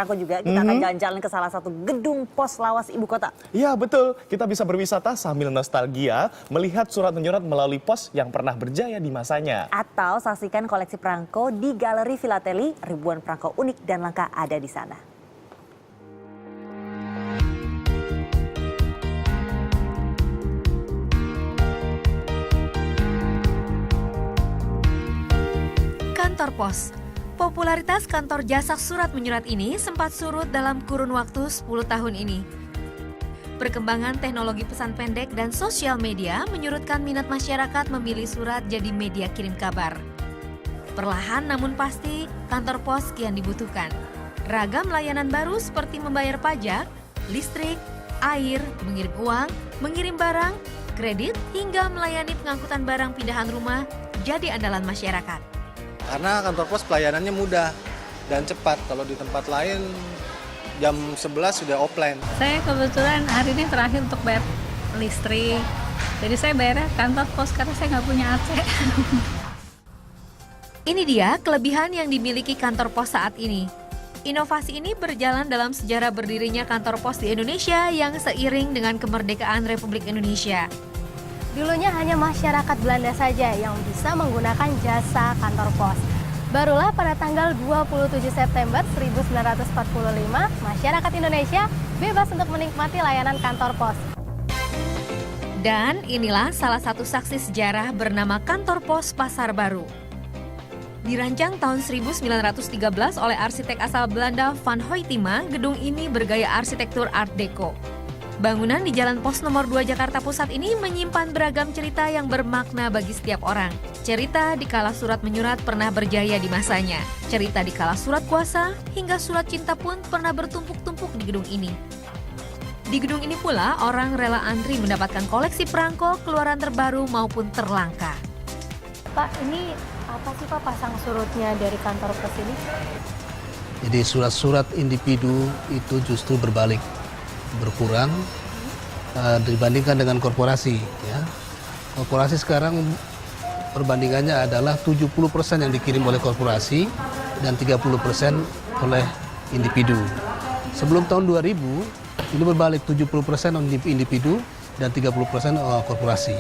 Franco juga kita akan jalan-jalan ke salah satu gedung pos lawas ibu kota. Iya betul, kita bisa berwisata sambil nostalgia melihat surat menyurat melalui pos yang pernah berjaya di masanya. Atau saksikan koleksi perangko di Galeri Filateli, ribuan perangko unik dan langka ada di sana. Kantor pos. Popularitas kantor jasa surat menyurat ini sempat surut dalam kurun waktu 10 tahun ini. Perkembangan teknologi pesan pendek dan sosial media menyurutkan minat masyarakat memilih surat jadi media kirim kabar. Perlahan namun pasti, kantor pos kian dibutuhkan. Ragam layanan baru seperti membayar pajak, listrik, air, mengirim uang, mengirim barang, kredit, hingga melayani pengangkutan barang pindahan rumah jadi andalan masyarakat. Karena kantor pos pelayanannya mudah dan cepat. Kalau di tempat lain jam 11 sudah offline. Saya kebetulan hari ini terakhir untuk bayar listrik. Jadi saya bayarnya kantor pos karena saya nggak punya AC. Ini dia kelebihan yang dimiliki kantor pos saat ini. Inovasi ini berjalan dalam sejarah berdirinya kantor pos di Indonesia yang seiring dengan kemerdekaan Republik Indonesia. Dulunya hanya masyarakat Belanda saja yang bisa menggunakan jasa kantor pos. Barulah pada tanggal 27 September 1945, masyarakat Indonesia bebas untuk menikmati layanan kantor pos. Dan inilah salah satu saksi sejarah bernama Kantor Pos Pasar Baru. Dirancang tahun 1913 oleh arsitek asal Belanda Van Hoytima, gedung ini bergaya arsitektur Art Deco. Bangunan di Jalan Pos Nomor 2 Jakarta Pusat ini menyimpan beragam cerita yang bermakna bagi setiap orang. Cerita di kala surat menyurat pernah berjaya di masanya. Cerita di kala surat kuasa hingga surat cinta pun pernah bertumpuk-tumpuk di gedung ini. Di gedung ini pula orang rela antri mendapatkan koleksi perangko, keluaran terbaru maupun terlangka. Pak, ini apa sih Pak pasang surutnya dari kantor pos ini? Jadi surat-surat individu itu justru berbalik, berkurang dibandingkan dengan korporasi. Ya. Korporasi sekarang perbandingannya adalah 70% yang dikirim oleh korporasi dan 30% oleh individu. Sebelum tahun 2000 ini berbalik 70% individu dan 30% korporasi.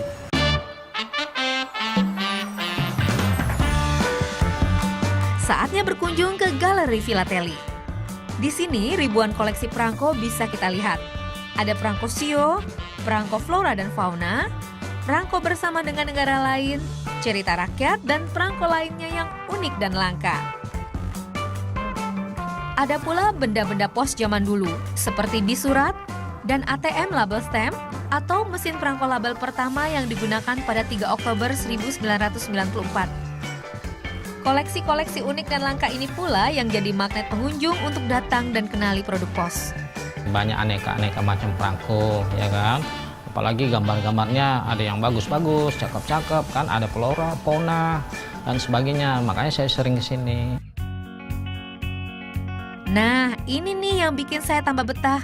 Saatnya berkunjung ke Galeri Filateli. Di sini ribuan koleksi perangko bisa kita lihat. Ada perangko shio, perangko flora dan fauna, perangko bersama dengan negara lain, cerita rakyat, dan perangko lainnya yang unik dan langka. Ada pula benda-benda pos zaman dulu, seperti bis surat dan ATM label stamp atau mesin perangko label pertama yang digunakan pada 3 Oktober 1994. Koleksi-koleksi unik dan langka ini pula yang jadi magnet pengunjung untuk datang dan kenali produk pos. Banyak aneka-aneka macam perangko, ya kan? Apalagi gambar-gambarnya ada yang bagus-bagus, cakep-cakep, kan? Ada flora, fauna, dan sebagainya. Makanya saya sering ke sini. Nah, ini nih yang bikin saya tambah betah.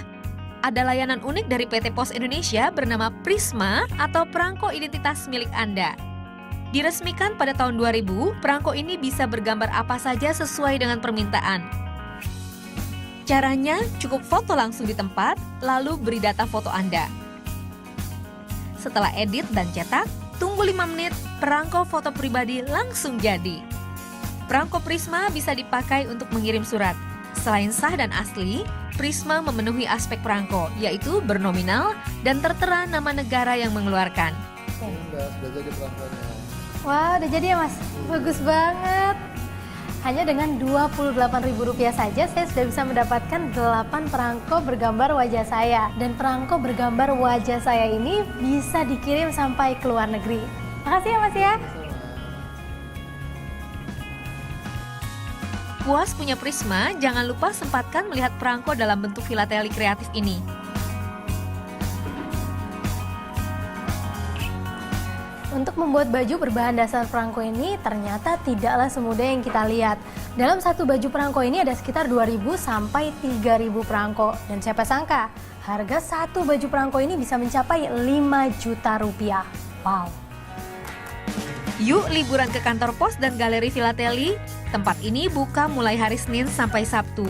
Ada layanan unik dari PT Pos Indonesia bernama Prisma atau perangko identitas milik Anda. Diresmikan pada tahun 2000, perangko ini bisa bergambar apa saja sesuai dengan permintaan. Caranya cukup foto langsung di tempat, lalu beri data foto Anda. Setelah edit dan cetak, tunggu 5 menit, perangko foto pribadi langsung jadi. Perangko Prisma bisa dipakai untuk mengirim surat. Selain sah dan asli, Prisma memenuhi aspek perangko, yaitu bernominal dan tertera nama negara yang mengeluarkan. Sudah jadi perangkonya. Wah, udah jadi ya Mas? Bagus banget. Hanya dengan Rp28.000 saja saya sudah bisa mendapatkan 8 perangko bergambar wajah saya. Dan perangko bergambar wajah saya ini bisa dikirim sampai ke luar negeri. Makasih ya Mas ya. Puas punya Prisma, jangan lupa sempatkan melihat perangko dalam bentuk filateli kreatif ini. Untuk membuat baju berbahan dasar perangko ini ternyata tidaklah semudah yang kita lihat. Dalam satu baju perangko ini ada sekitar 2.000 sampai 3.000 perangko. Dan siapa sangka, harga satu baju perangko ini bisa mencapai 5 juta rupiah. Wow. Yuk liburan ke kantor pos dan Galeri Filateli. Tempat ini buka mulai hari Senin sampai Sabtu.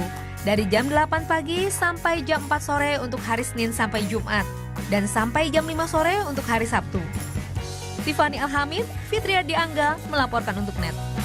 Dari jam 8 pagi sampai jam 4 sore untuk hari Senin sampai Jumat. Dan sampai jam 5 sore untuk hari Sabtu. Tiffany Alhamid, Fitriya Diangga melaporkan untuk NET.